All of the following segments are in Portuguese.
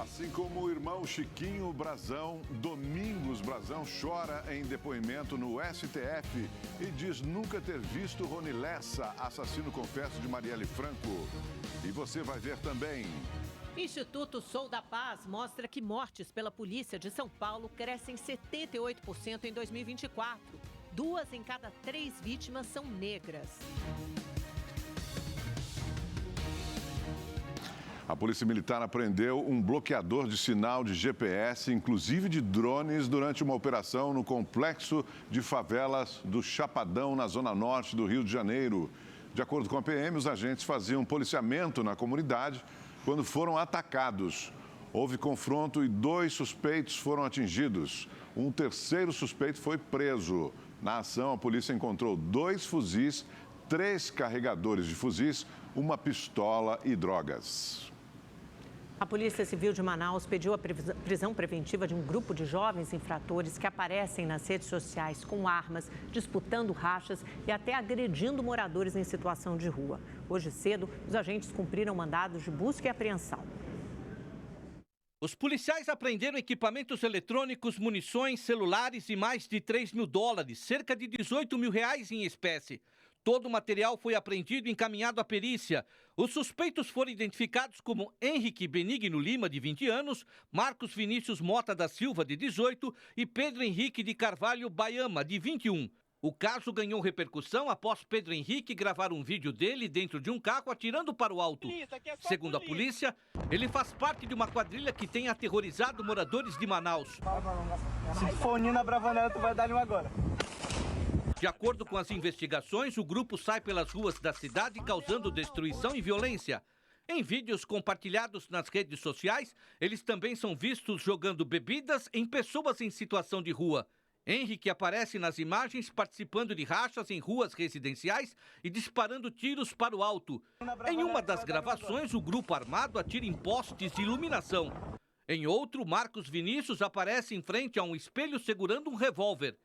Assim como o irmão Chiquinho Brazão, Domingos Brazão chora em depoimento no STF e diz nunca ter visto Rony Lessa, assassino confesso de Marielle Franco. E você vai ver também. Instituto Sou da Paz mostra que mortes pela polícia de São Paulo crescem 78% em 2024. 2 em cada 3 vítimas são negras. A Polícia Militar apreendeu um bloqueador de sinal de GPS, inclusive de drones, durante uma operação no complexo de favelas do Chapadão, na zona norte do Rio de Janeiro. De acordo com a PM, os agentes faziam policiamento na comunidade quando foram atacados. Houve confronto e 2 suspeitos foram atingidos. Um terceiro suspeito foi preso. Na ação, a polícia encontrou 2 fuzis, 3 carregadores de fuzis, uma pistola e drogas. A Polícia Civil de Manaus pediu a prisão preventiva de um grupo de jovens infratores que aparecem nas redes sociais com armas, disputando rachas e até agredindo moradores em situação de rua. Hoje cedo, os agentes cumpriram mandados de busca e apreensão. Os policiais apreenderam equipamentos eletrônicos, munições, celulares e mais de $3 mil, cerca de R$18 mil em espécie. Todo o material foi apreendido e encaminhado à perícia. Os suspeitos foram identificados como Henrique Benigno Lima, de 20 anos, Marcos Vinícius Mota da Silva, de 18 e Pedro Henrique de Carvalho Baiama, de 21. O caso ganhou repercussão após Pedro Henrique gravar um vídeo dele dentro de um carro atirando para o alto. Segundo a polícia, ele faz parte de uma quadrilha que tem aterrorizado moradores de Manaus. Se for unir na Bravanel, tu vai dar uma agora. De acordo com as investigações, o grupo sai pelas ruas da cidade causando destruição e violência. Em vídeos compartilhados nas redes sociais, eles também são vistos jogando bebidas em pessoas em situação de rua. Henrique aparece nas imagens participando de rachas em ruas residenciais e disparando tiros para o alto. Em uma das gravações, o grupo armado atira em postes de iluminação. Em outro, Marcos Vinícius aparece em frente a um espelho segurando um revólver.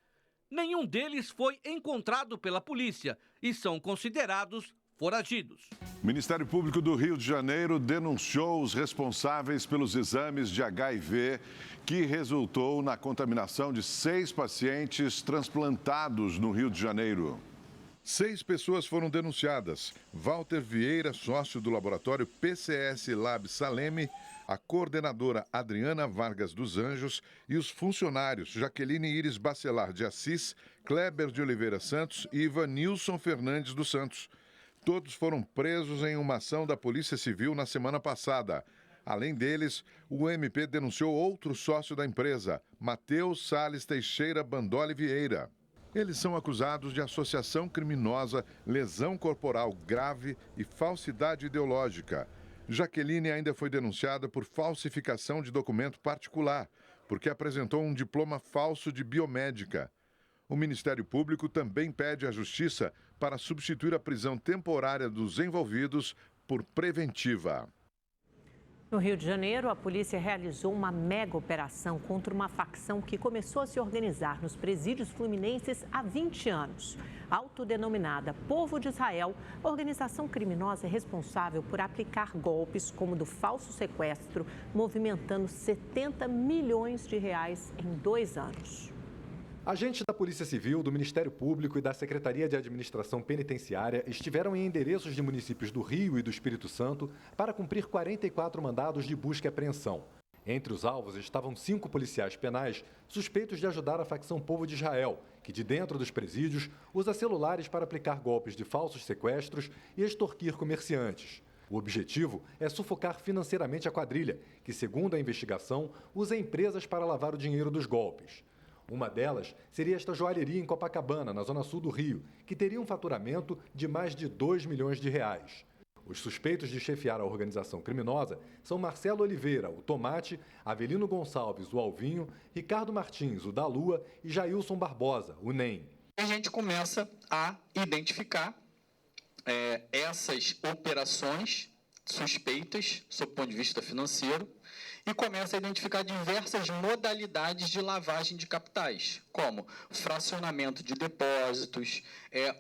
Nenhum deles foi encontrado pela polícia e são considerados foragidos. O Ministério Público do Rio de Janeiro denunciou os responsáveis pelos exames de HIV que resultou na contaminação de 6 pacientes transplantados no Rio de Janeiro. 6 pessoas foram denunciadas. Walter Vieira, sócio do laboratório PCS Lab Saleme, a coordenadora Adriana Vargas dos Anjos e os funcionários Jaqueline Iris Bacelar de Assis, Kleber de Oliveira Santos e Ivanilson Fernandes dos Santos. Todos foram presos em uma ação da Polícia Civil na semana passada. Além deles, o MP denunciou outro sócio da empresa, Matheus Salles Teixeira Bandoli Vieira. Eles são acusados de associação criminosa, lesão corporal grave e falsidade ideológica. Jaqueline ainda foi denunciada por falsificação de documento particular, porque apresentou um diploma falso de biomédica. O Ministério Público também pede à Justiça para substituir a prisão temporária dos envolvidos por preventiva. No Rio de Janeiro, a polícia realizou uma mega operação contra uma facção que começou a se organizar nos presídios fluminenses há 20 anos. Autodenominada Povo de Israel, a organização criminosa é responsável por aplicar golpes como o do falso sequestro, movimentando R$70 milhões em 2 anos. Agentes da Polícia Civil, do Ministério Público e da Secretaria de Administração Penitenciária estiveram em endereços de municípios do Rio e do Espírito Santo para cumprir 44 mandados de busca e apreensão. Entre os alvos estavam 5 policiais penais suspeitos de ajudar a facção Povo de Israel, que de dentro dos presídios usa celulares para aplicar golpes de falsos sequestros e extorquir comerciantes. O objetivo é sufocar financeiramente a quadrilha, que, segundo a investigação, usa empresas para lavar o dinheiro dos golpes. Uma delas seria esta joalheria em Copacabana, na zona sul do Rio, que teria um faturamento de mais de R$2 milhões. Os suspeitos de chefiar a organização criminosa são Marcelo Oliveira, o Tomate, Avelino Gonçalves, o Alvinho, Ricardo Martins, o da Lua e Jailson Barbosa, o NEM. A gente começa a identificar essas operações suspeitas, sob o ponto de vista financeiro, e começa a identificar diversas modalidades de lavagem de capitais, como fracionamento de depósitos,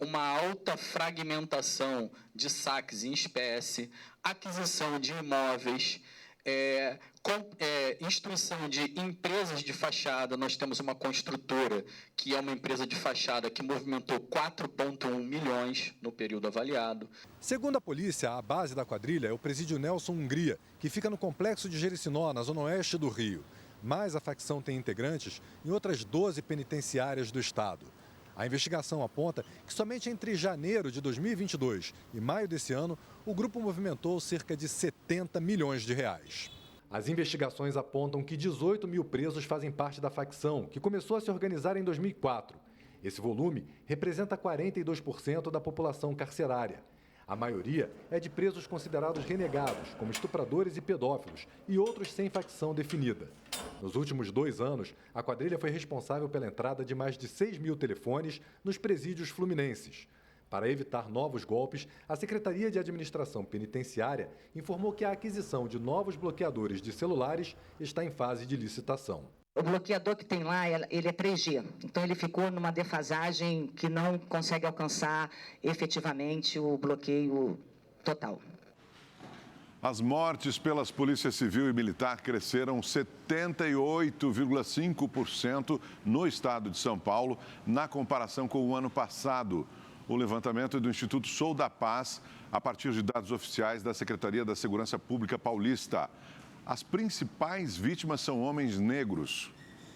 uma alta fragmentação de saques em espécie, aquisição de imóveis, Instrução de empresas de fachada, nós temos uma construtora que é uma empresa de fachada que movimentou 4,1 milhões no período avaliado. Segundo a polícia, a base da quadrilha é o presídio Nelson Hungria, que fica no complexo de Jericinó, na zona oeste do Rio. Mas a facção tem integrantes em outras 12 penitenciárias do estado. A investigação aponta que somente entre janeiro de 2022 e maio desse ano, o grupo movimentou cerca de 70 milhões de reais. As investigações apontam que 18 mil presos fazem parte da facção, que começou a se organizar em 2004. Esse volume representa 42% da população carcerária. A maioria é de presos considerados renegados, como estupradores e pedófilos, e outros sem facção definida. Nos últimos 2 anos, a quadrilha foi responsável pela entrada de mais de 6 mil telefones nos presídios fluminenses. Para evitar novos golpes, a Secretaria de Administração Penitenciária informou que a aquisição de novos bloqueadores de celulares está em fase de licitação. O bloqueador que tem lá, ele é 3G, então ele ficou numa defasagem que não consegue alcançar efetivamente o bloqueio total. As mortes pelas polícias civil e militar cresceram 78,5% no estado de São Paulo, na comparação com o ano passado. O levantamento é do Instituto Sou da Paz, a partir de dados oficiais da Secretaria da Segurança Pública Paulista. As principais vítimas são homens negros.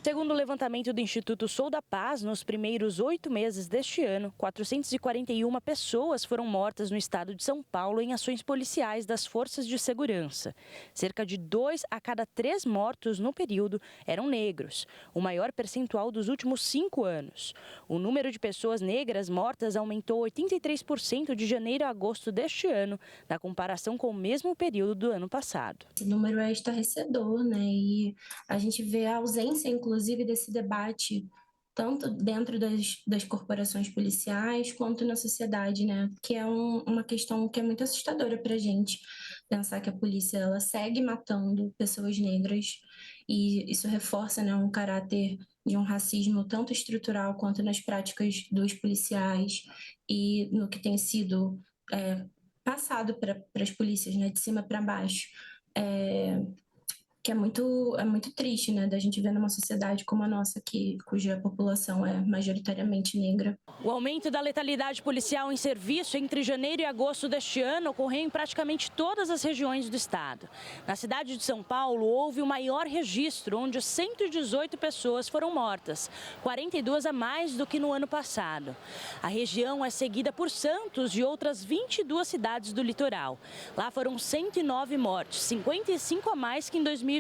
Segundo o levantamento do Instituto Sou da Paz, nos primeiros 8 meses deste ano, 441 pessoas foram mortas no estado de São Paulo em ações policiais das forças de segurança. Cerca de 2 a cada 3 mortos no período eram negros, o maior percentual dos últimos 5 anos. O número de pessoas negras mortas aumentou 83% de janeiro a agosto deste ano, na comparação com o mesmo período do ano passado. Esse número é estarrecedor, né? E a gente vê a ausência, inclusive, desse debate, tanto dentro das corporações policiais, quanto na sociedade, né? Que é uma questão que é muito assustadora para a gente, pensar que a polícia ela segue matando pessoas negras, e isso reforça, né, um caráter de um racismo tanto estrutural quanto nas práticas dos policiais e no que tem sido passado para as polícias, né, de cima para baixo. Que é muito triste, né, da gente ver numa sociedade como a nossa, cuja população é majoritariamente negra. O aumento da letalidade policial em serviço entre janeiro e agosto deste ano ocorreu em praticamente todas as regiões do estado. Na cidade de São Paulo, houve o maior registro, onde 118 pessoas foram mortas, 42 a mais do que no ano passado. A região é seguida por Santos e outras 22 cidades do litoral. Lá foram 109 mortes, 55 a mais que em 2023.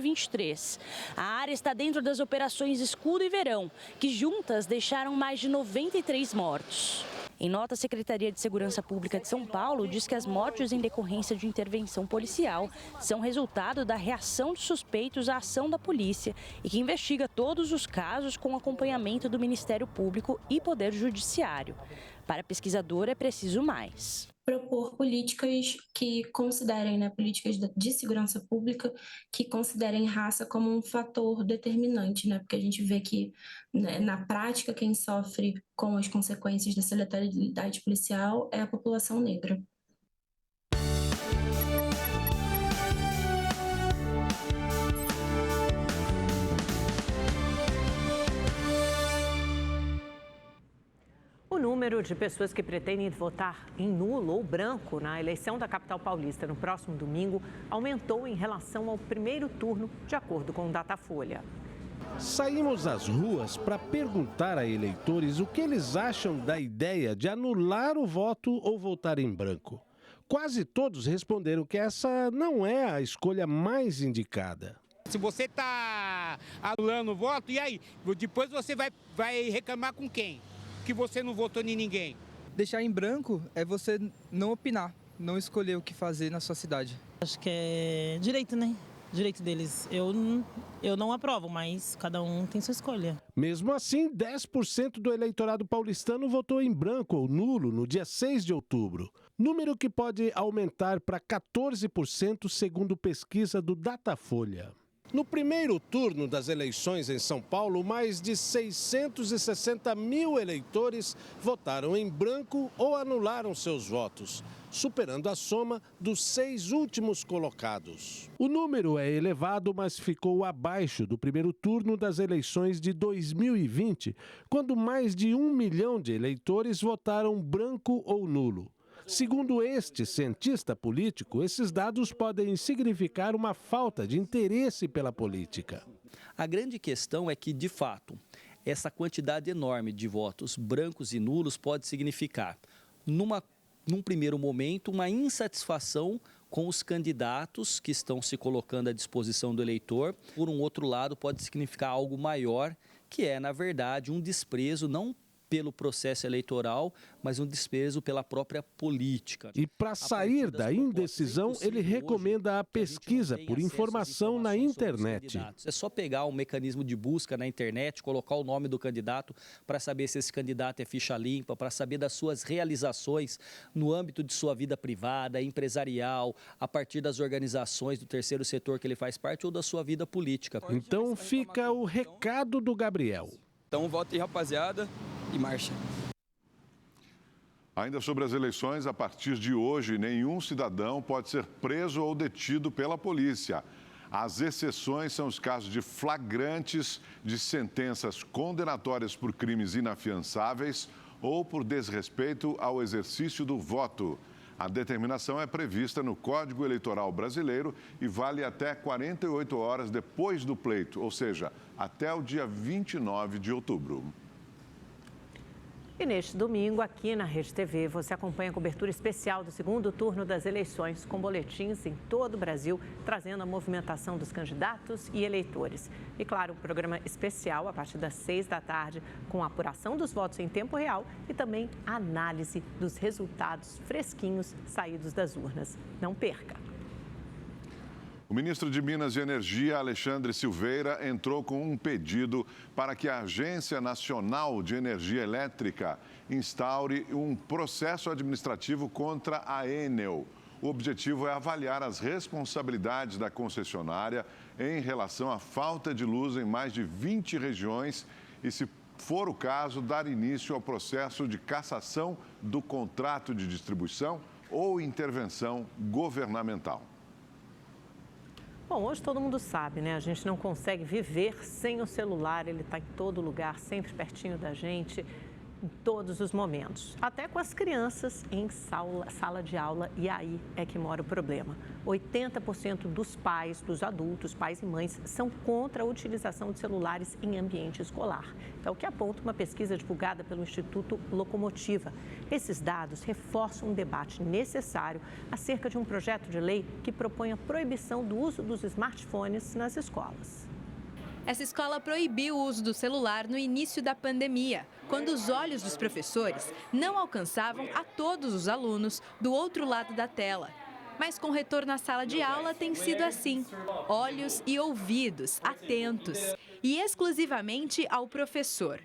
A área está dentro das operações Escudo e Verão, que juntas deixaram mais de 93 mortos. Em nota, a Secretaria de Segurança Pública de São Paulo diz que as mortes em decorrência de intervenção policial são resultado da reação de suspeitos à ação da polícia e que investiga todos os casos com acompanhamento do Ministério Público e Poder Judiciário. Para a pesquisadora, é preciso mais. Propor políticas que considerem, né, políticas de segurança pública que considerem raça como um fator determinante, né, porque a gente vê que, né, na prática, quem sofre com as consequências dessa letalidade policial é a população negra. O número de pessoas que pretendem votar em nulo ou branco na eleição da capital paulista no próximo domingo aumentou em relação ao primeiro turno, de acordo com o Datafolha. Saímos às ruas para perguntar a eleitores o que eles acham da ideia de anular o voto ou votar em branco. Quase todos responderam que essa não é a escolha mais indicada. Se você está anulando o voto, e aí? Depois você vai reclamar com quem? Que você não votou em ninguém. Deixar em branco é você não opinar, não escolher o que fazer na sua cidade. Acho que é direito, né? Direito deles. Eu não aprovo, mas cada um tem sua escolha. Mesmo assim, 10% do eleitorado paulistano votou em branco ou nulo no dia 6 de outubro. Número que pode aumentar para 14% segundo pesquisa do Datafolha. No primeiro turno das eleições em São Paulo, mais de 660 mil eleitores votaram em branco ou anularam seus votos, superando a soma dos 6 últimos colocados. O número é elevado, mas ficou abaixo do primeiro turno das eleições de 2020, quando mais de 1 milhão de eleitores votaram branco ou nulo. Segundo este cientista político, esses dados podem significar uma falta de interesse pela política. A grande questão é que, de fato, essa quantidade enorme de votos brancos e nulos pode significar, num primeiro momento, uma insatisfação com os candidatos que estão se colocando à disposição do eleitor. Por um outro lado, pode significar algo maior, que é, na verdade, um desprezo não pelo processo eleitoral, mas um desprezo pela própria política. E para sair da indecisão, ele recomenda a pesquisa por informação na internet. É só pegar um mecanismo de busca na internet, colocar o nome do candidato para saber se esse candidato é ficha limpa, para saber das suas realizações no âmbito de sua vida privada, empresarial, a partir das organizações do terceiro setor que ele faz parte ou da sua vida política. Então fica o recado do Gabriel. Então vote, rapaziada, e marcha. Ainda sobre as eleições, a partir de hoje, nenhum cidadão pode ser preso ou detido pela polícia. As exceções são os casos de flagrantes de sentenças condenatórias por crimes inafiançáveis ou por desrespeito ao exercício do voto. A determinação é prevista no Código Eleitoral Brasileiro e vale até 48 horas depois do pleito, ou seja, até o dia 29 de outubro. E neste domingo, aqui na Rede TV, você acompanha a cobertura especial do segundo turno das eleições, com boletins em todo o Brasil, trazendo a movimentação dos candidatos e eleitores. E, claro, um programa especial a partir das 6 da tarde, com a apuração dos votos em tempo real e também a análise dos resultados fresquinhos saídos das urnas. Não perca! O ministro de Minas e Energia, Alexandre Silveira, entrou com um pedido para que a Agência Nacional de Energia Elétrica instaure um processo administrativo contra a Enel. O objetivo é avaliar as responsabilidades da concessionária em relação à falta de luz em mais de 20 regiões e, se for o caso, dar início ao processo de cassação do contrato de distribuição ou intervenção governamental. Bom, hoje todo mundo sabe, né? A gente não consegue viver sem o celular, ele está em todo lugar, sempre pertinho da gente, em todos os momentos. Até com as crianças em sala de aula, e aí é que mora o problema. 80% dos pais, dos adultos, pais e mães, são contra a utilização de celulares em ambiente escolar. É o que aponta uma pesquisa divulgada pelo Instituto Locomotiva. Esses dados reforçam um debate necessário acerca de um projeto de lei que propõe a proibição do uso dos smartphones nas escolas. Essa escola proibiu o uso do celular no início da pandemia, quando os olhos dos professores não alcançavam a todos os alunos do outro lado da tela. Mas com o retorno à sala de aula tem sido assim, olhos e ouvidos atentos e exclusivamente ao professor.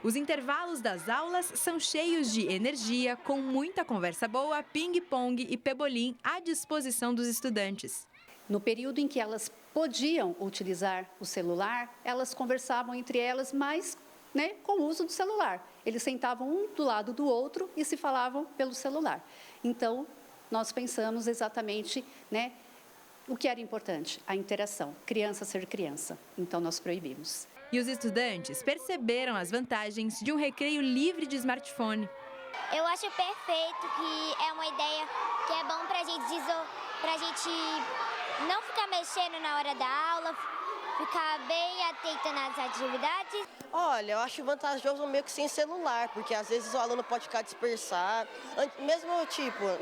Os intervalos das aulas são cheios de energia, com muita conversa boa, ping-pong e pebolim à disposição dos estudantes. No período em que elas podiam utilizar o celular, elas conversavam entre elas, mas com o uso do celular. Eles sentavam um do lado do outro e se falavam pelo celular. Então, nós pensamos exatamente o que era importante, a interação, criança ser criança. Então, nós proibimos. E os estudantes perceberam as vantagens de um recreio livre de smartphone. Eu acho perfeito, que é uma ideia que é bom para a gente não ficar mexendo na hora da aula, ficar bem atento nas atividades. Olha, eu acho vantajoso meio que sem celular, porque às vezes o aluno pode ficar dispersado. Mesmo,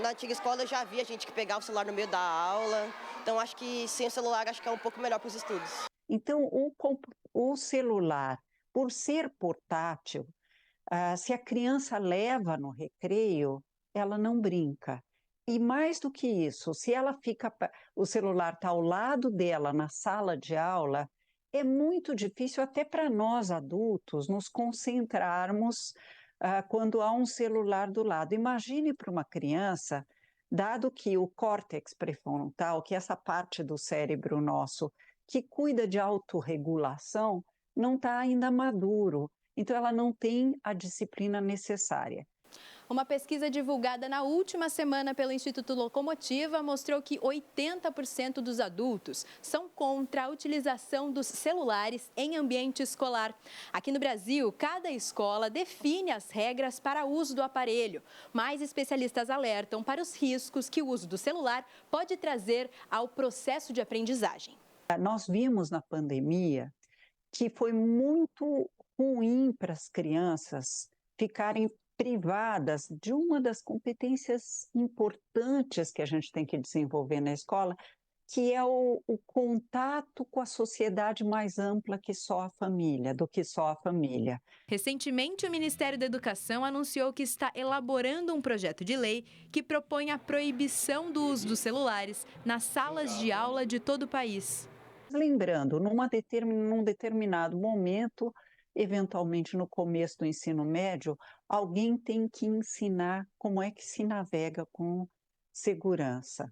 na antiga escola eu já via gente que pegava o celular no meio da aula. Então, acho que sem o celular, acho que é um pouco melhor para os estudos. Então, o celular, por ser portátil, se a criança leva no recreio, ela não brinca. E mais do que isso, se ela o celular está ao lado dela na sala de aula, é muito difícil até para nós adultos nos concentrarmos quando há um celular do lado. Imagine para uma criança, dado que o córtex pré-frontal, que é essa parte do cérebro nosso que cuida de autorregulação não está ainda maduro, então ela não tem a disciplina necessária. Uma pesquisa divulgada na última semana pelo Instituto Locomotiva mostrou que 80% dos adultos são contra a utilização dos celulares em ambiente escolar. Aqui no Brasil, cada escola define as regras para o uso do aparelho, mas especialistas alertam para os riscos que o uso do celular pode trazer ao processo de aprendizagem. Nós vimos na pandemia que foi muito ruim para as crianças ficarem privadas de uma das competências importantes que a gente tem que desenvolver na escola, que é o contato com a sociedade mais ampla que só a família, do que só a família. Recentemente, o Ministério da Educação anunciou que está elaborando um projeto de lei que propõe a proibição do uso dos celulares nas salas de aula de todo o país. Lembrando, num determinado momento, eventualmente no começo do ensino médio, alguém tem que ensinar como é que se navega com segurança.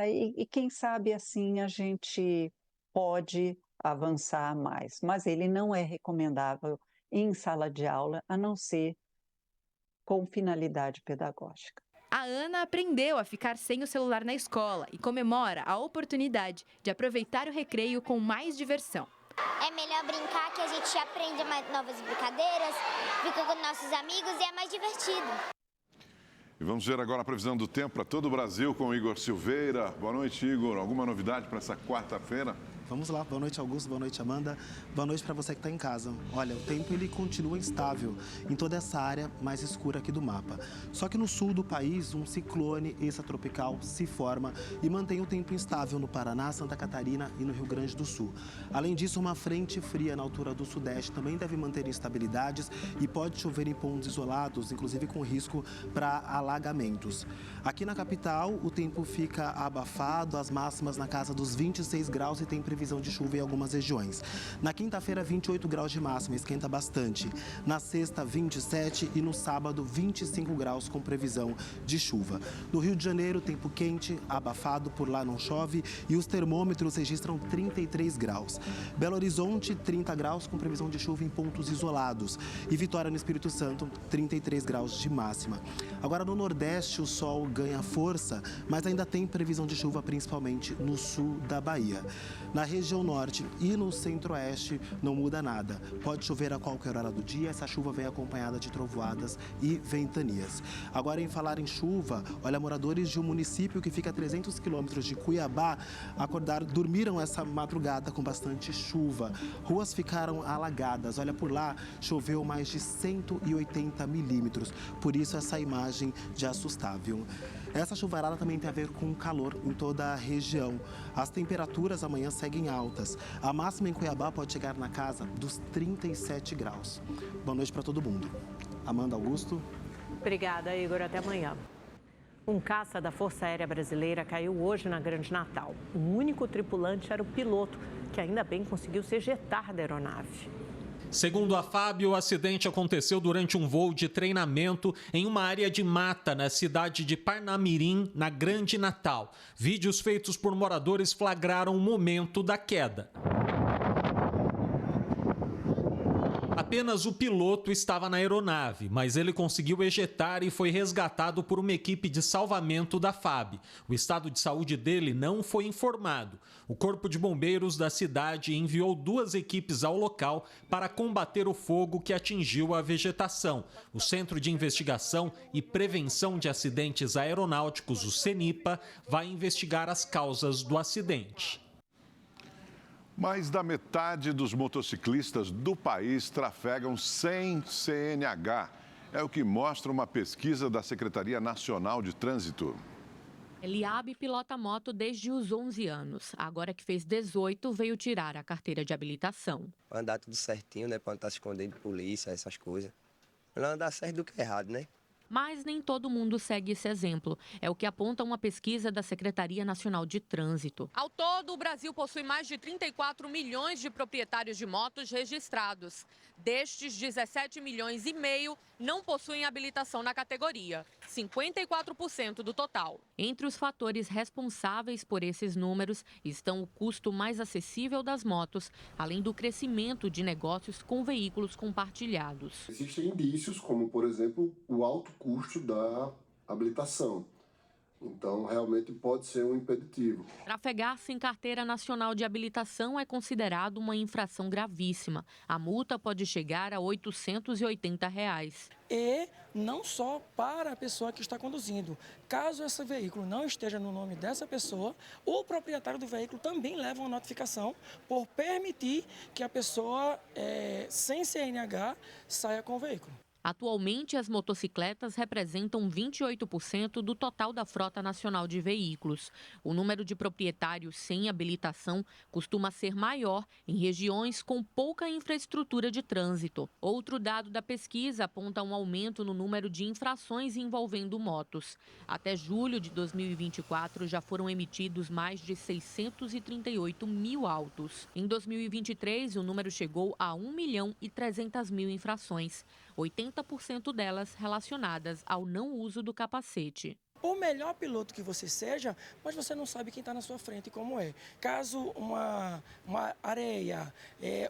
E quem sabe assim a gente pode avançar mais, mas ele não é recomendável em sala de aula, a não ser com finalidade pedagógica. A Ana aprendeu a ficar sem o celular na escola e comemora a oportunidade de aproveitar o recreio com mais diversão. É melhor brincar, que a gente aprende novas brincadeiras, fica com nossos amigos e é mais divertido. E vamos ver agora a previsão do tempo para todo o Brasil com o Igor Silveira. Boa noite, Igor. Alguma novidade para essa quarta-feira? Vamos lá, boa noite Augusto, boa noite Amanda, boa noite para você que está em casa. Olha, o tempo ele continua instável em toda essa área mais escura aqui do mapa. Só que no sul do país, um ciclone extratropical se forma e mantém o tempo instável no Paraná, Santa Catarina e no Rio Grande do Sul. Além disso, uma frente fria na altura do sudeste também deve manter instabilidades e pode chover em pontos isolados, inclusive com risco para alagamentos. Aqui na capital, o tempo fica abafado, as máximas na casa dos 26 graus e tem previsão de chuva em algumas regiões. Na quinta-feira, 28 graus de máxima, esquenta bastante. Na sexta, 27 e no sábado, 25 graus com previsão de chuva. No Rio de Janeiro, tempo quente, abafado, por lá não chove e os termômetros registram 33 graus. Belo Horizonte, 30 graus com previsão de chuva em pontos isolados. E Vitória, no Espírito Santo, 33 graus de máxima. Agora, no Nordeste, o sol ganha força, mas ainda tem previsão de chuva, principalmente no sul da Bahia. Na região norte e no centro-oeste não muda nada. Pode chover a qualquer hora do dia, essa chuva vem acompanhada de trovoadas e ventanias. Agora, em falar em chuva, olha, moradores de um município que fica a 300 quilômetros de Cuiabá dormiram essa madrugada com bastante chuva. Ruas ficaram alagadas, olha, por lá choveu mais de 180 milímetros, por isso essa imagem de assustar, viu? Essa chuvarada também tem a ver com o calor em toda a região. As temperaturas amanhã seguem altas. A máxima em Cuiabá pode chegar na casa dos 37 graus. Boa noite para todo mundo. Amanda, Augusto. Obrigada, Igor. Até amanhã. Um caça da Força Aérea Brasileira caiu hoje na Grande Natal. O único tripulante era o piloto, que ainda bem conseguiu se ejetar da aeronave. Segundo a FAB, o acidente aconteceu durante um voo de treinamento em uma área de mata na cidade de Parnamirim, na Grande Natal. Vídeos feitos por moradores flagraram o momento da queda. Apenas o piloto estava na aeronave, mas ele conseguiu ejetar e foi resgatado por uma equipe de salvamento da FAB. O estado de saúde dele não foi informado. O Corpo de Bombeiros da cidade enviou 2 equipes ao local para combater o fogo que atingiu a vegetação. O Centro de Investigação e Prevenção de Acidentes Aeronáuticos, o CENIPA, vai investigar as causas do acidente. Mais da metade dos motociclistas do país trafegam sem CNH. É o que mostra uma pesquisa da Secretaria Nacional de Trânsito. Eliabe pilota moto desde os 11 anos. Agora que fez 18, veio tirar a carteira de habilitação. Andar tudo certinho, né? Para não estar se escondendo de polícia, essas coisas. Melhor andar certo do que errado, né? Mas nem todo mundo segue esse exemplo. É o que aponta uma pesquisa da Secretaria Nacional de Trânsito. Ao todo, o Brasil possui mais de 34 milhões de proprietários de motos registrados. Destes, 17 milhões e meio não possuem habilitação na categoria. 54% do total. Entre os fatores responsáveis por esses números estão o custo mais acessível das motos, além do crescimento de negócios com veículos compartilhados. Existem indícios, como, por exemplo, o alto custo da habilitação. Então, realmente pode ser um impeditivo. Trafegar sem carteira nacional de habilitação é considerado uma infração gravíssima. A multa pode chegar a R$ 880. E não só para a pessoa que está conduzindo. Caso esse veículo não esteja no nome dessa pessoa, o proprietário do veículo também leva uma notificação por permitir que a pessoa, sem CNH, saia com o veículo. Atualmente, as motocicletas representam 28% do total da frota nacional de veículos. O número de proprietários sem habilitação costuma ser maior em regiões com pouca infraestrutura de trânsito. Outro dado da pesquisa aponta um aumento no número de infrações envolvendo motos. Até julho de 2024, já foram emitidos mais de 638 mil autos. Em 2023, o número chegou a 1.300.000 infrações. 80% delas relacionadas ao não uso do capacete. O melhor piloto que você seja, mas você não sabe quem está na sua frente como é. Caso uma areia,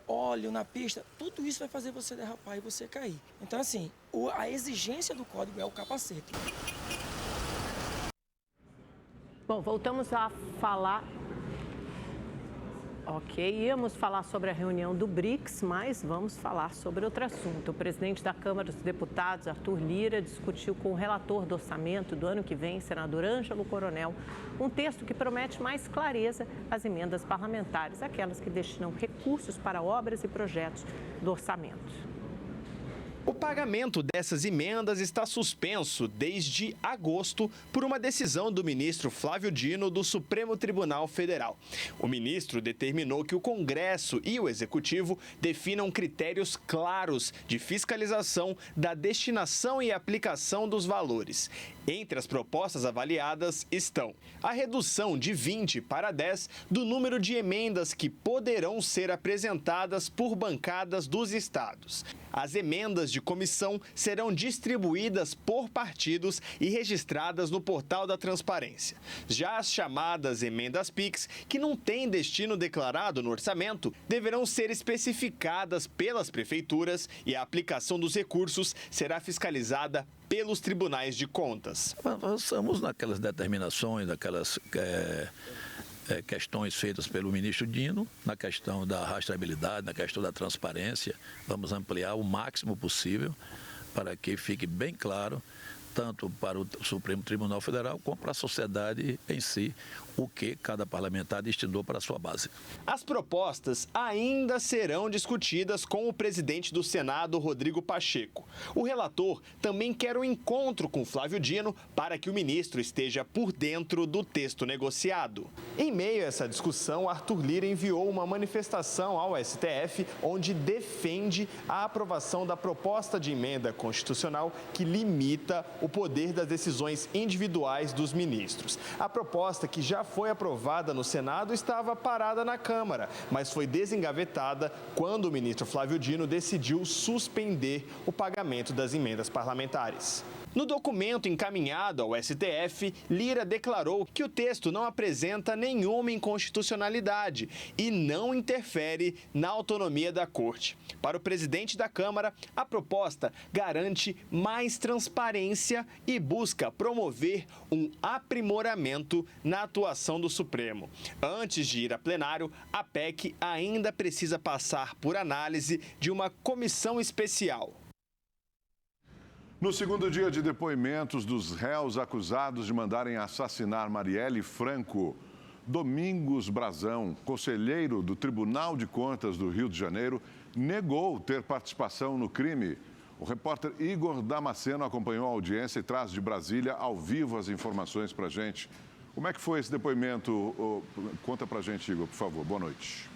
óleo na pista, tudo isso vai fazer você derrapar e você cair. Então, assim, a exigência do código é o capacete. Bom, voltamos a falar... Ok, íamos falar sobre a reunião do BRICS, mas vamos falar sobre outro assunto. O presidente da Câmara dos Deputados, Arthur Lira, discutiu com o relator do orçamento do ano que vem, senador Ângelo Coronel, um texto que promete mais clareza às emendas parlamentares, aquelas que destinam recursos para obras e projetos do orçamento. O pagamento dessas emendas está suspenso desde agosto por uma decisão do ministro Flávio Dino do Supremo Tribunal Federal. O ministro determinou que o Congresso e o Executivo definam critérios claros de fiscalização da destinação e aplicação dos valores. Entre as propostas avaliadas estão a redução de 20 para 10 do número de emendas que poderão ser apresentadas por bancadas dos estados. As emendas de comissão serão distribuídas por partidos e registradas no portal da transparência. Já as chamadas emendas PIX, que não têm destino declarado no orçamento, deverão ser especificadas pelas prefeituras e a aplicação dos recursos será fiscalizada pelos tribunais de contas. Avançamos naquelas determinações, naquelas questões feitas pelo ministro Dino, na questão da rastreabilidade, na questão da transparência. Vamos ampliar o máximo possível para que fique bem claro, tanto para o Supremo Tribunal Federal como para a sociedade em si, o que cada parlamentar destinou para a sua base. As propostas ainda serão discutidas com o presidente do Senado, Rodrigo Pacheco. O relator também quer um encontro com Flávio Dino para que o ministro esteja por dentro do texto negociado. Em meio a essa discussão, Arthur Lira enviou uma manifestação ao STF onde defende a aprovação da proposta de emenda constitucional que limita o poder das decisões individuais dos ministros. A proposta, que já foi aprovada no Senado, estava parada na Câmara, mas foi desengavetada quando o ministro Flávio Dino decidiu suspender o pagamento das emendas parlamentares. No documento encaminhado ao STF, Lira declarou que o texto não apresenta nenhuma inconstitucionalidade e não interfere na autonomia da Corte. Para o presidente da Câmara, a proposta garante mais transparência e busca promover um aprimoramento na atuação do Supremo. Antes de ir a plenário, a PEC ainda precisa passar por análise de uma comissão especial. No segundo dia de depoimentos dos réus acusados de mandarem assassinar Marielle Franco, Domingos Brazão, conselheiro do Tribunal de Contas do Rio de Janeiro, negou ter participação no crime. O repórter Igor Damasceno acompanhou a audiência e traz de Brasília ao vivo as informações para a gente. Como é que foi esse depoimento? Conta para a gente, Igor, por favor. Boa noite.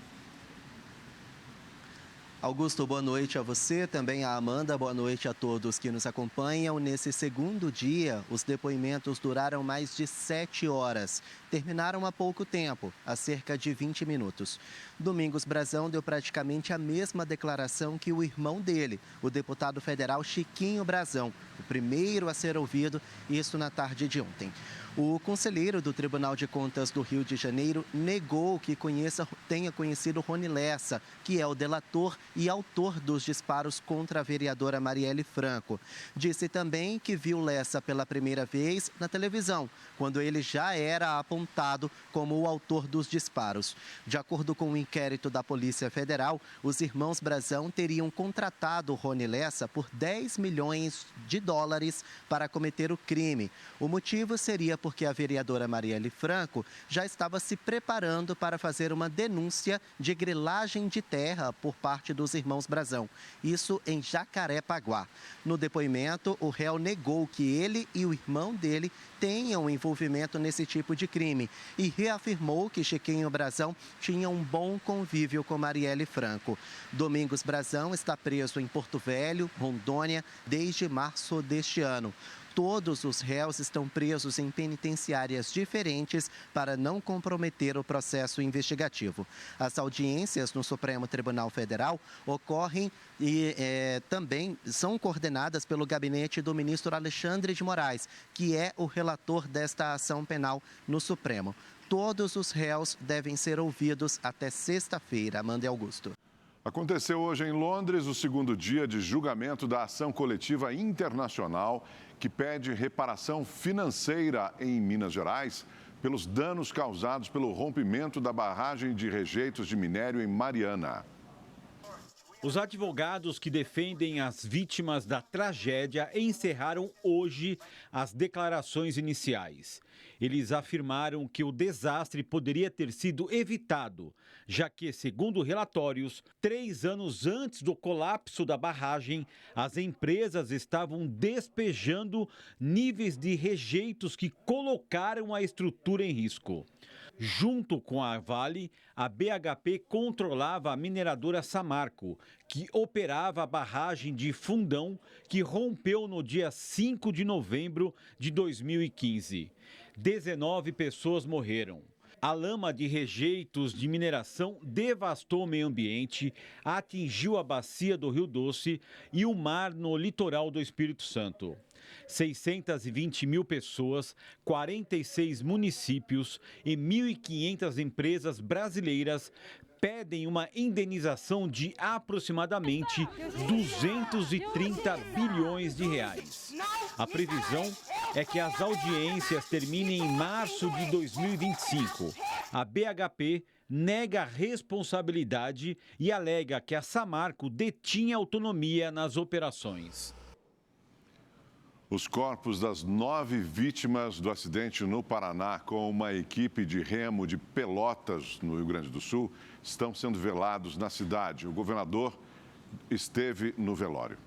Augusto, boa noite a você, também a Amanda, boa noite a todos que nos acompanham. Nesse segundo dia, os depoimentos duraram mais de 7 horas. Terminaram há pouco tempo, há cerca de 20 minutos. Domingos Brazão deu praticamente a mesma declaração que o irmão dele, o deputado federal Chiquinho Brazão, o primeiro a ser ouvido, isso na tarde de ontem. O conselheiro do Tribunal de Contas do Rio de Janeiro negou que tenha conhecido Rony Lessa, que é o delator e autor dos disparos contra a vereadora Marielle Franco. Disse também que viu Lessa pela primeira vez na televisão, quando ele já era apontado como o autor dos disparos. De acordo com o inquérito da Polícia Federal, os irmãos Brazão teriam contratado Rony Lessa por 10 milhões de dólares para cometer o crime. O motivo seria porque a vereadora Marielle Franco já estava se preparando para fazer uma denúncia de grilagem de terra por parte dos irmãos Brazão. Isso em Jacarepaguá. No depoimento, o réu negou que ele e o irmão dele tenham envolvimento nesse tipo de crime e reafirmou que Chiquinho Brazão tinha um bom convívio com Marielle Franco. Domingos Brazão está preso em Porto Velho, Rondônia, desde março deste ano. Todos os réus estão presos em penitenciárias diferentes para não comprometer o processo investigativo. As audiências no Supremo Tribunal Federal ocorrem e também são coordenadas pelo gabinete do ministro Alexandre de Moraes, que é o relator desta ação penal no Supremo. Todos os réus devem ser ouvidos até sexta-feira. Amanda e Augusto. Aconteceu hoje em Londres o segundo dia de julgamento da ação coletiva internacional que pede reparação financeira em Minas Gerais pelos danos causados pelo rompimento da barragem de rejeitos de minério em Mariana. Os advogados que defendem as vítimas da tragédia encerraram hoje as declarações iniciais. Eles afirmaram que o desastre poderia ter sido evitado, já que, segundo relatórios, 3 anos antes do colapso da barragem, as empresas estavam despejando níveis de rejeitos que colocaram a estrutura em risco. Junto com a Vale, a BHP controlava a mineradora Samarco, que operava a barragem de Fundão, que rompeu no dia 5 de novembro de 2015. 19 pessoas morreram. A lama de rejeitos de mineração devastou o meio ambiente, atingiu a bacia do Rio Doce e o mar no litoral do Espírito Santo. 620 mil pessoas, 46 municípios e 1.500 empresas brasileiras pedem uma indenização de aproximadamente 230 bilhões de reais. A previsão é que as audiências terminem em março de 2025. A BHP nega a responsabilidade e alega que a Samarco detinha autonomia nas operações. Os corpos das 9 vítimas do acidente no Paraná com uma equipe de remo de Pelotas, no Rio Grande do Sul, estão sendo velados na cidade. O governador esteve no velório.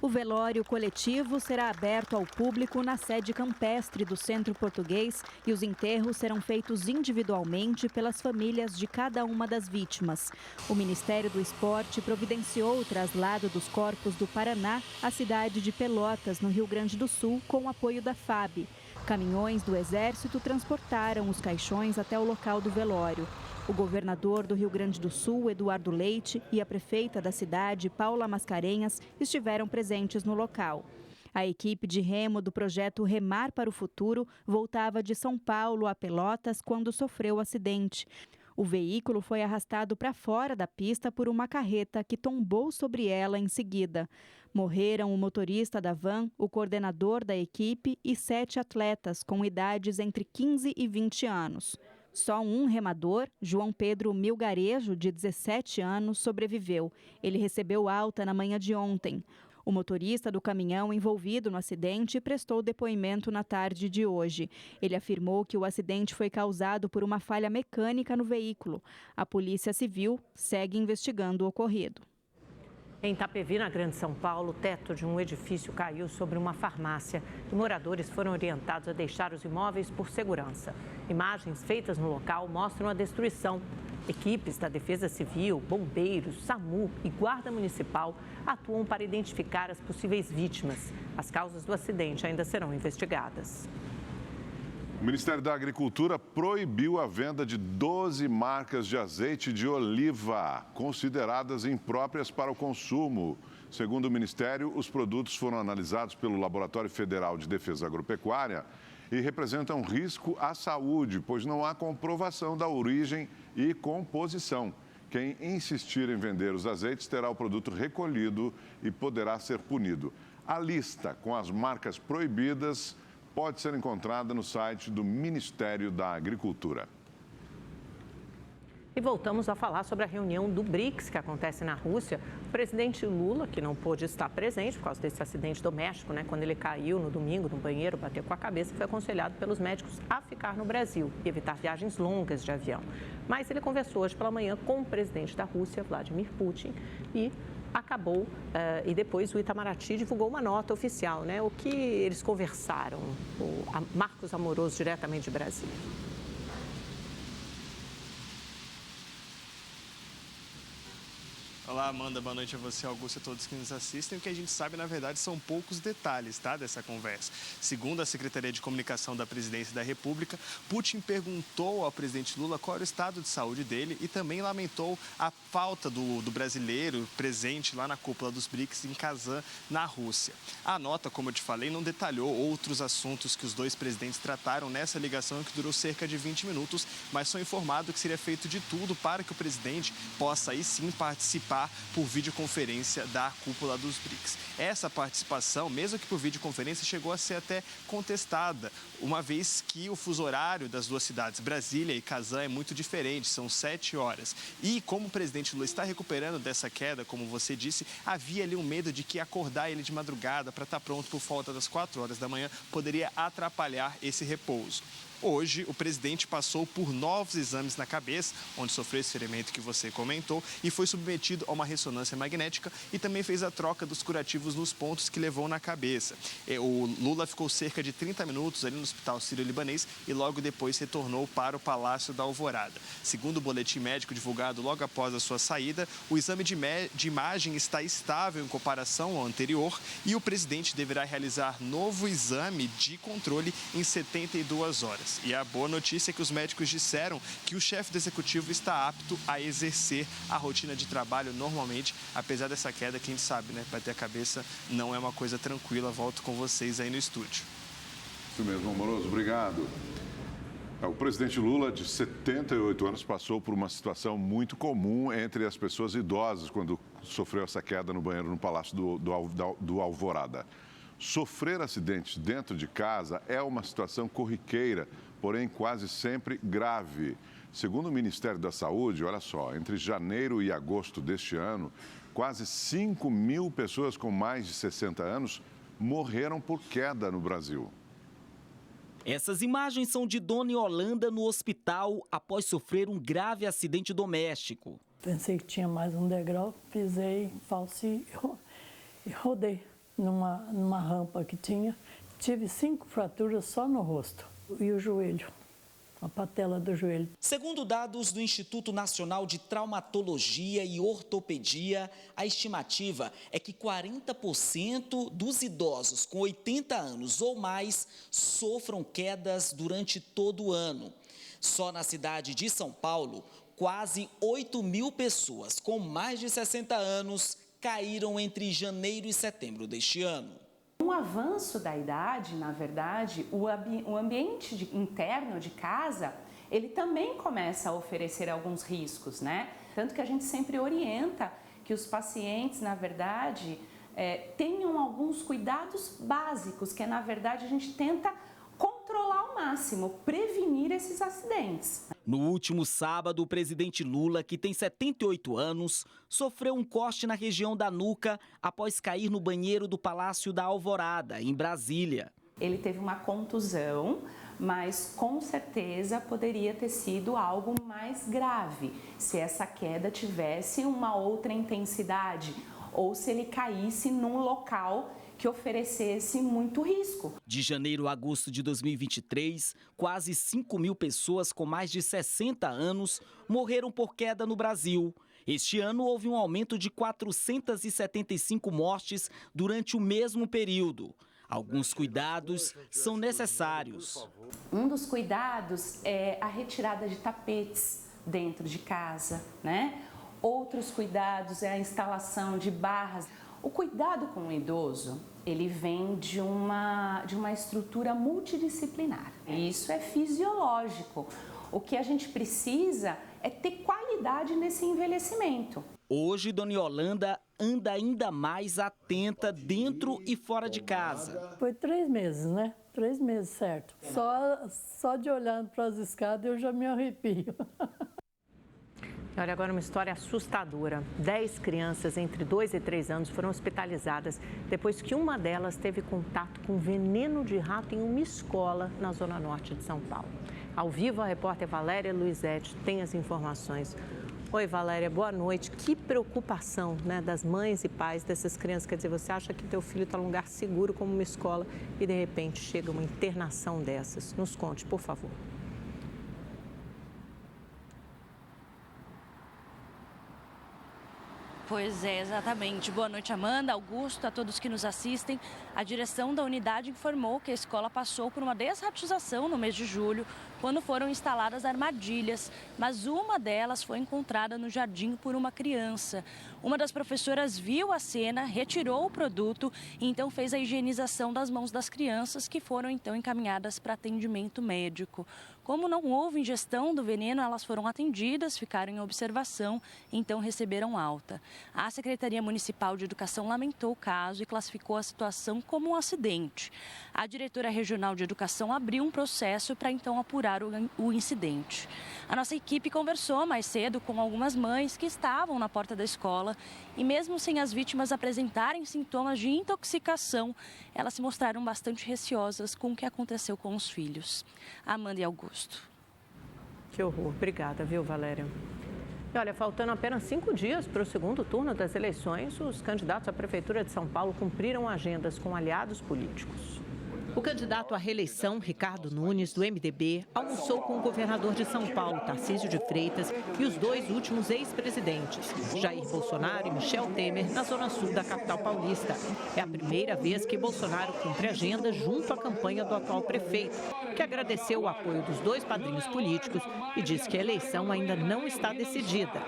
O velório coletivo será aberto ao público na sede campestre do Centro Português e os enterros serão feitos individualmente pelas famílias de cada uma das vítimas. O Ministério do Esporte providenciou o traslado dos corpos do Paraná à cidade de Pelotas, no Rio Grande do Sul, com o apoio da FAB. Caminhões do Exército transportaram os caixões até o local do velório. O governador do Rio Grande do Sul, Eduardo Leite, e a prefeita da cidade, Paula Mascarenhas, estiveram presentes no local. A equipe de remo do projeto Remar para o Futuro voltava de São Paulo a Pelotas quando sofreu o acidente. O veículo foi arrastado para fora da pista por uma carreta que tombou sobre ela em seguida. Morreram o motorista da van, o coordenador da equipe e 7 atletas com idades entre 15 e 20 anos. Só um remador, João Pedro Milgarejo, de 17 anos, sobreviveu. Ele recebeu alta na manhã de ontem. O motorista do caminhão envolvido no acidente prestou depoimento na tarde de hoje. Ele afirmou que o acidente foi causado por uma falha mecânica no veículo. A Polícia Civil segue investigando o ocorrido. Em Itapevi, na Grande São Paulo, o teto de um edifício caiu sobre uma farmácia e moradores foram orientados a deixar os imóveis por segurança. Imagens feitas no local mostram a destruição. Equipes da Defesa Civil, bombeiros, SAMU e Guarda Municipal atuam para identificar as possíveis vítimas. As causas do acidente ainda serão investigadas. O Ministério da Agricultura proibiu a venda de 12 marcas de azeite de oliva, consideradas impróprias para o consumo. Segundo o Ministério, os produtos foram analisados pelo Laboratório Federal de Defesa Agropecuária e representam risco à saúde, pois não há comprovação da origem e composição. Quem insistir em vender os azeites terá o produto recolhido e poderá ser punido. A lista com as marcas proibidas pode ser encontrada no site do Ministério da Agricultura. E voltamos a falar sobre a reunião do BRICS, que acontece na Rússia. O presidente Lula, que não pôde estar presente por causa desse acidente doméstico, quando ele caiu no domingo no banheiro, bateu com a cabeça, foi aconselhado pelos médicos a ficar no Brasil e evitar viagens longas de avião. Mas ele conversou hoje pela manhã com o presidente da Rússia, Vladimir Putin, e acabou, e depois o Itamaraty divulgou uma nota oficial, O que eles conversaram, o Marcos Amoroso, diretamente de Brasília. Olá, Amanda, boa noite a você, Augusto e a todos que nos assistem. O que a gente sabe, na verdade, são poucos detalhes, dessa conversa. Segundo a Secretaria de Comunicação da Presidência da República, Putin perguntou ao presidente Lula qual era o estado de saúde dele e também lamentou a falta do brasileiro presente lá na cúpula dos BRICS em Kazan, na Rússia. A nota, como eu te falei, não detalhou outros assuntos que os dois presidentes trataram nessa ligação que durou cerca de 20 minutos, mas foi informado que seria feito de tudo para que o presidente possa aí sim participar por videoconferência da cúpula dos BRICS. Essa participação, mesmo que por videoconferência, chegou a ser até contestada, uma vez que o fuso horário das duas cidades, Brasília e Kazan, é muito diferente, são 7 horas. E como o presidente Lula está recuperando dessa queda, como você disse, havia ali um medo de que acordar ele de madrugada para estar pronto por volta das 4 horas da manhã poderia atrapalhar esse repouso. Hoje, o presidente passou por novos exames na cabeça, onde sofreu esse ferimento que você comentou, e foi submetido a uma ressonância magnética e também fez a troca dos curativos nos pontos que levou na cabeça. O Lula ficou cerca de 30 minutos ali no Hospital Sírio-Libanês e logo depois retornou para o Palácio da Alvorada. Segundo o boletim médico divulgado logo após a sua saída, o exame de imagem está estável em comparação ao anterior e o presidente deverá realizar novo exame de controle em 72 horas. E a boa notícia é que os médicos disseram que o chefe do executivo está apto a exercer a rotina de trabalho normalmente, apesar dessa queda que a gente sabe, bater a cabeça não é uma coisa tranquila. Volto com vocês aí no estúdio. Isso mesmo, Amoroso, obrigado. O presidente Lula, de 78 anos, passou por uma situação muito comum entre as pessoas idosas quando sofreu essa queda no banheiro no Palácio do Alvorada. Sofrer acidentes dentro de casa é uma situação corriqueira, porém quase sempre grave. Segundo o Ministério da Saúde, olha só, entre janeiro e agosto deste ano, quase 5 mil pessoas com mais de 60 anos morreram por queda no Brasil. Essas imagens são de Dona Yolanda no hospital após sofrer um grave acidente doméstico. Pensei que tinha mais um degrau, pisei, falsi e rodei numa rampa que tinha. Tive 5 fraturas só no rosto e o joelho, a patela do joelho. Segundo dados do Instituto Nacional de Traumatologia e Ortopedia, a estimativa é que 40% dos idosos com 80 anos ou mais sofram quedas durante todo o ano. Só na cidade de São Paulo, quase 8 mil pessoas com mais de 60 anos caíram entre janeiro e setembro deste ano. Com o avanço da idade, na verdade, o ambiente interno de casa, ele também começa a oferecer alguns riscos, Tanto que a gente sempre orienta que os pacientes, na verdade, tenham alguns cuidados básicos, que na verdade, a gente tenta controlar ao máximo, prevenir esses acidentes. No último sábado, o presidente Lula, que tem 78 anos, sofreu um corte na região da nuca após cair no banheiro do Palácio da Alvorada, em Brasília. Ele teve uma contusão, mas com certeza poderia ter sido algo mais grave, se essa queda tivesse uma outra intensidade ou se ele caísse num local que oferecesse muito risco. De janeiro a agosto de 2023, quase 5.000 pessoas com mais de 60 anos morreram por queda no Brasil. Este ano houve um aumento de 475 mortes durante o mesmo período. Alguns cuidados são necessários. Um dos cuidados é a retirada de tapetes dentro de casa, né? Outros cuidados é a instalação de barras. O cuidado com o idoso, ele vem de uma estrutura multidisciplinar. E isso é fisiológico. O que a gente precisa é ter qualidade nesse envelhecimento. Hoje, Dona Yolanda anda ainda mais atenta dentro e fora de casa. Foi 3 meses, né? 3 meses, certo. Só de olhando para as escadas eu já me arrepio. Olha, agora uma história assustadora. 10 crianças entre 2 e 3 anos foram hospitalizadas depois que uma delas teve contato com veneno de rato em uma escola na zona norte de São Paulo. Ao vivo, a repórter Valéria Luizete tem as informações. Oi, Valéria, boa noite. Que preocupação, né, das mães e pais dessas crianças. Quer dizer, você acha que teu filho está num lugar seguro como uma escola e, de repente, chega uma internação dessas. Nos conte, por favor. Pois é, exatamente. Boa noite, Amanda, Augusto, a todos que nos assistem. A direção da unidade informou que a escola passou por uma desratização no mês de julho, quando foram instaladas armadilhas, mas uma delas foi encontrada no jardim por uma criança. Uma das professoras viu a cena, retirou o produto e então fez a higienização das mãos das crianças, que foram então encaminhadas para atendimento médico. Como não houve ingestão do veneno, elas foram atendidas, ficaram em observação e então receberam alta. A Secretaria Municipal de Educação lamentou o caso e classificou a situação como um acidente. A diretora regional de educação abriu um processo para então apurar o incidente. A nossa equipe conversou mais cedo com algumas mães que estavam na porta da escola e mesmo sem as vítimas apresentarem sintomas de intoxicação, elas se mostraram bastante receosas com o que aconteceu com os filhos. Amanda e Augusto. Que horror. Obrigada, viu, Valéria? E olha, faltando apenas 5 dias para o segundo turno das eleições, os candidatos à Prefeitura de São Paulo cumpriram agendas com aliados políticos. O candidato à reeleição, Ricardo Nunes, do MDB, almoçou com o governador de São Paulo, Tarcísio de Freitas, e os 2 últimos ex-presidentes, Jair Bolsonaro e Michel Temer, na zona sul da capital paulista. É a primeira vez que Bolsonaro cumpre agenda junto à campanha do atual prefeito, que agradeceu o apoio dos 2 padrinhos políticos e disse que a eleição ainda não está decidida.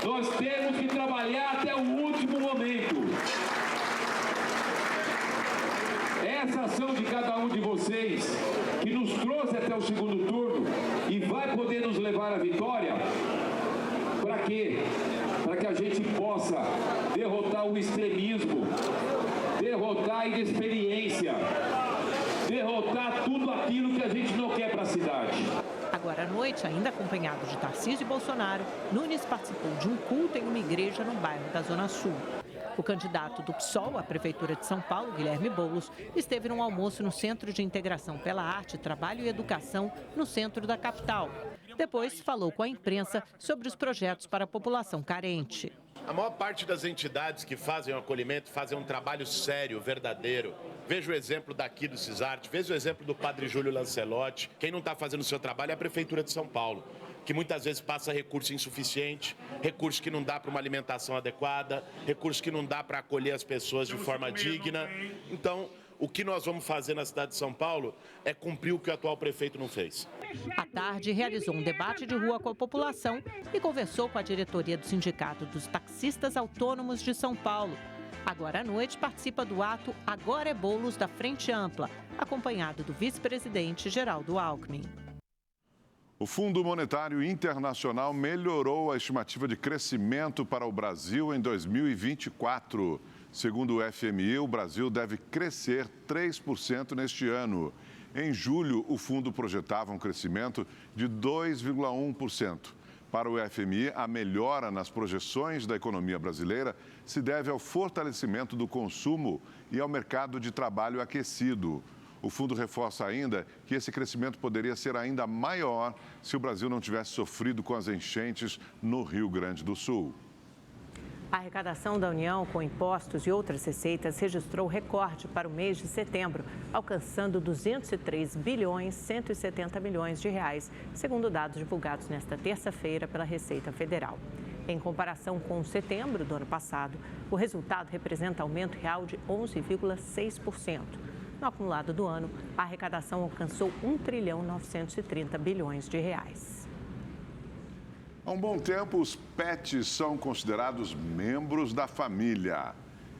Nós temos que trabalhar até o último momento. Essa ação de cada um de vocês, que nos trouxe até o segundo turno e vai poder nos levar à vitória, para quê? Para que a gente possa derrotar o extremismo, derrotar a inexperiência, derrotar tudo aquilo que a gente não quer para a cidade. Agora à noite, ainda acompanhado de Tarcísio e Bolsonaro, Nunes participou de um culto em uma igreja no bairro da Zona Sul. O candidato do PSOL à Prefeitura de São Paulo, Guilherme Boulos, esteve num almoço no Centro de Integração pela Arte, Trabalho e Educação, no centro da capital. Depois, falou com a imprensa sobre os projetos para a população carente. A maior parte das entidades que fazem o acolhimento fazem um trabalho sério, verdadeiro. Veja o exemplo daqui do CISART, veja o exemplo do Padre Júlio Lancelotti. Quem não está fazendo o seu trabalho é a Prefeitura de São Paulo, que muitas vezes passa recurso insuficiente, recurso que não dá para uma alimentação adequada, recurso que não dá para acolher as pessoas de forma digna. Então, o que nós vamos fazer na cidade de São Paulo é cumprir o que o atual prefeito não fez. À tarde, realizou um debate de rua com a população e conversou com a diretoria do Sindicato dos Taxistas Autônomos de São Paulo. Agora à noite, participa do ato Agora é Boulos da Frente Ampla, acompanhado do vice-presidente Geraldo Alckmin. O Fundo Monetário Internacional melhorou a estimativa de crescimento para o Brasil em 2024. Segundo o FMI, o Brasil deve crescer 3% neste ano. Em julho, o fundo projetava um crescimento de 2,1%. Para o FMI, a melhora nas projeções da economia brasileira se deve ao fortalecimento do consumo e ao mercado de trabalho aquecido. O fundo reforça ainda que esse crescimento poderia ser ainda maior se o Brasil não tivesse sofrido com as enchentes no Rio Grande do Sul. A arrecadação da União com impostos e outras receitas registrou recorde para o mês de setembro, alcançando 203 bilhões 170 milhões de reais, segundo dados divulgados nesta terça-feira pela Receita Federal. Em comparação com setembro do ano passado, o resultado representa aumento real de 11,6%. No acumulado do ano, a arrecadação alcançou 1 trilhão 930 bilhões de reais. Há um bom tempo, os pets são considerados membros da família.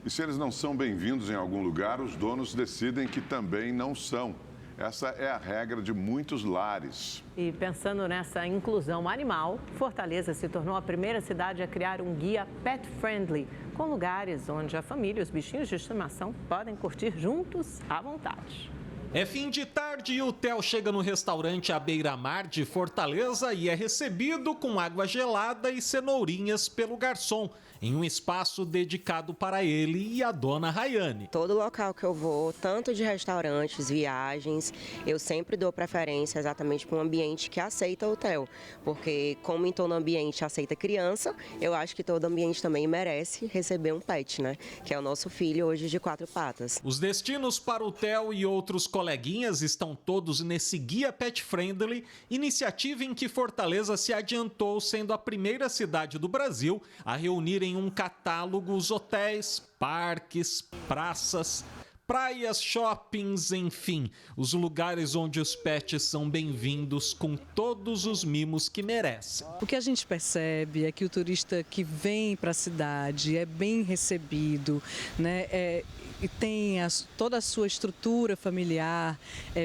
E se eles não são bem-vindos em algum lugar, os donos decidem que também não são. Essa é a regra de muitos lares. E pensando nessa inclusão animal, Fortaleza se tornou a primeira cidade a criar um guia pet friendly, com lugares onde a família e os bichinhos de estimação podem curtir juntos à vontade. É fim de tarde e o Theo chega no restaurante à beira-mar de Fortaleza e é recebido com água gelada e cenourinhas pelo garçom, em um espaço dedicado para ele e a dona Rayane. Todo local que eu vou, tanto de restaurantes, viagens, eu sempre dou preferência exatamente para um ambiente que aceita o Theo, porque como em todo ambiente aceita criança, eu acho que todo ambiente também merece receber um pet, né? Que é o nosso filho hoje de 4 patas. Os destinos para o Theo e outros coleguinhas estão todos nesse Guia Pet Friendly, iniciativa em que Fortaleza se adiantou, sendo a primeira cidade do Brasil a reunir em um catálogo os hotéis, parques, praças, praias, shoppings, enfim, os lugares onde os pets são bem-vindos com todos os mimos que merecem. O que a gente percebe é que o turista que vem para a cidade é bem recebido, né? E tem toda a sua estrutura familiar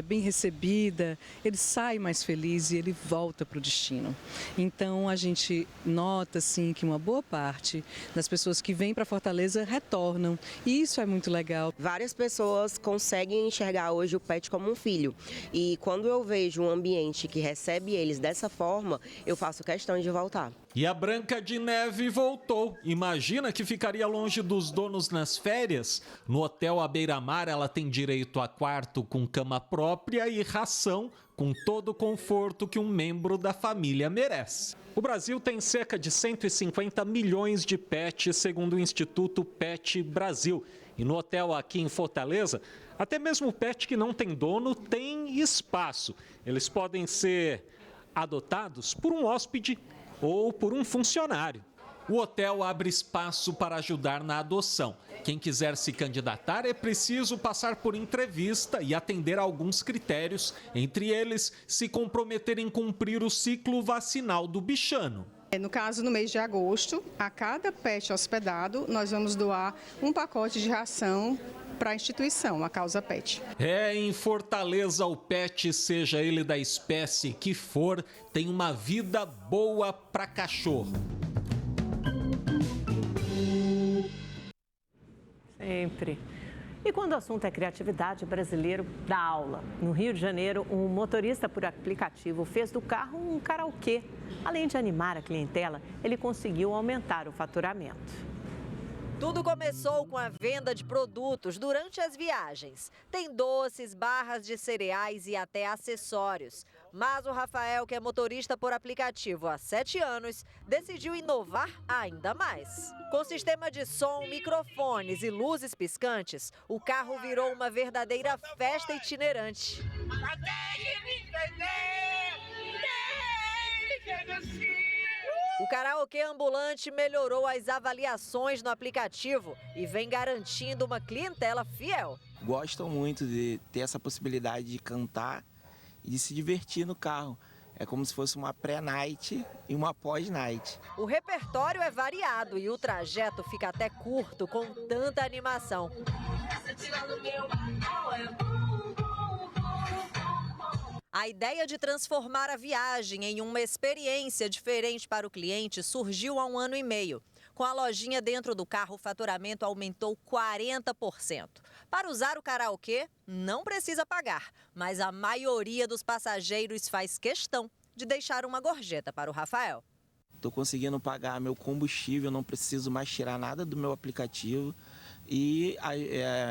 bem recebida, ele sai mais feliz e ele volta para o destino. Então a gente nota assim que uma boa parte das pessoas que vêm para Fortaleza retornam e isso é muito legal. Várias pessoas conseguem enxergar hoje o pet como um filho e quando eu vejo um ambiente que recebe eles dessa forma, eu faço questão de voltar. E a Branca de Neve voltou. Imagina que ficaria longe dos donos nas férias? No hotel à beira-mar, ela tem direito a quarto com cama própria e ração com todo o conforto que um membro da família merece. O Brasil tem cerca de 150 milhões de pets, segundo o Instituto Pet Brasil. E no hotel aqui em Fortaleza, até mesmo o pet que não tem dono tem espaço. Eles podem ser adotados por um hóspede ou por um funcionário. O hotel abre espaço para ajudar na adoção. Quem quiser se candidatar é preciso passar por entrevista e atender a alguns critérios, entre eles, se comprometer em cumprir o ciclo vacinal do bichano. No caso, no mês de agosto, a cada pet hospedado, nós vamos doar um pacote de ração para a instituição, a Causa Pet. Em Fortaleza, o pet, seja ele da espécie que for, tem uma vida boa para cachorro. Sempre. E quando o assunto é criatividade, brasileiro dá aula. No Rio de Janeiro, um motorista por aplicativo fez do carro um karaokê. Além de animar a clientela, ele conseguiu aumentar o faturamento. Tudo começou com a venda de produtos durante as viagens. Tem doces, barras de cereais e até acessórios. Mas o Rafael, que é motorista por aplicativo há 7 anos, decidiu inovar ainda mais. Com sistema de som, microfones e luzes piscantes, o carro virou uma verdadeira festa itinerante. O karaokê ambulante melhorou as avaliações no aplicativo e vem garantindo uma clientela fiel. Gostam muito de ter essa possibilidade de cantar e de se divertir no carro. É como se fosse uma pré-night e uma pós-night. O repertório é variado e o trajeto fica até curto com tanta animação. A ideia de transformar a viagem em uma experiência diferente para o cliente surgiu há 1 ano e meio. Com a lojinha dentro do carro, o faturamento aumentou 40%. Para usar o karaokê, não precisa pagar, mas a maioria dos passageiros faz questão de deixar uma gorjeta para o Rafael. Estou conseguindo pagar meu combustível, não preciso mais tirar nada do meu aplicativo e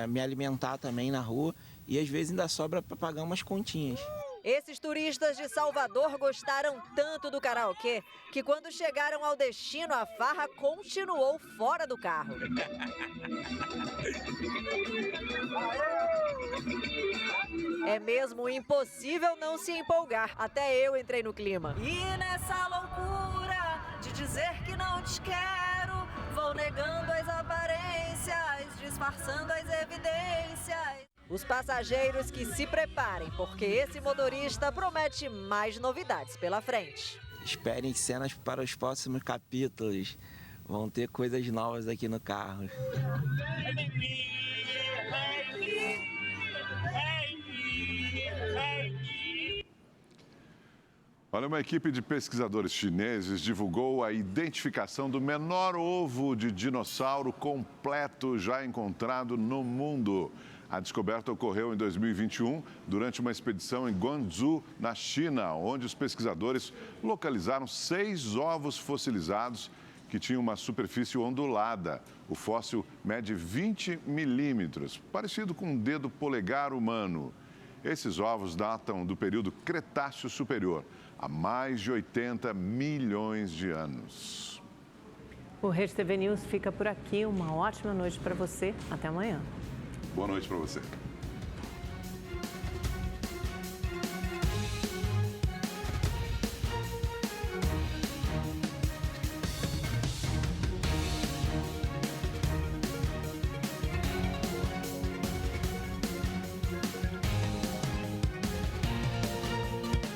me alimentar também na rua e às vezes ainda sobra para pagar umas continhas. Esses turistas de Salvador gostaram tanto do karaokê que quando chegaram ao destino, a farra continuou fora do carro. É mesmo impossível não se empolgar. Até eu entrei no clima. E nessa loucura de dizer que não te quero, vou negando as aparências, disfarçando as evidências. Os passageiros que se preparem, porque esse motorista promete mais novidades pela frente. Esperem cenas para os próximos capítulos. Vão ter coisas novas aqui no carro. Olha, uma equipe de pesquisadores chineses divulgou a identificação do menor ovo de dinossauro completo já encontrado no mundo. A descoberta ocorreu em 2021, durante uma expedição em Guangzhou, na China, onde os pesquisadores localizaram 6 ovos fossilizados que tinham uma superfície ondulada. O fóssil mede 20 milímetros, parecido com um dedo polegar humano. Esses ovos datam do período Cretáceo Superior, há mais de 80 milhões de anos. O Rede TV News fica por aqui. Uma ótima noite para você. Até amanhã. Boa noite para você.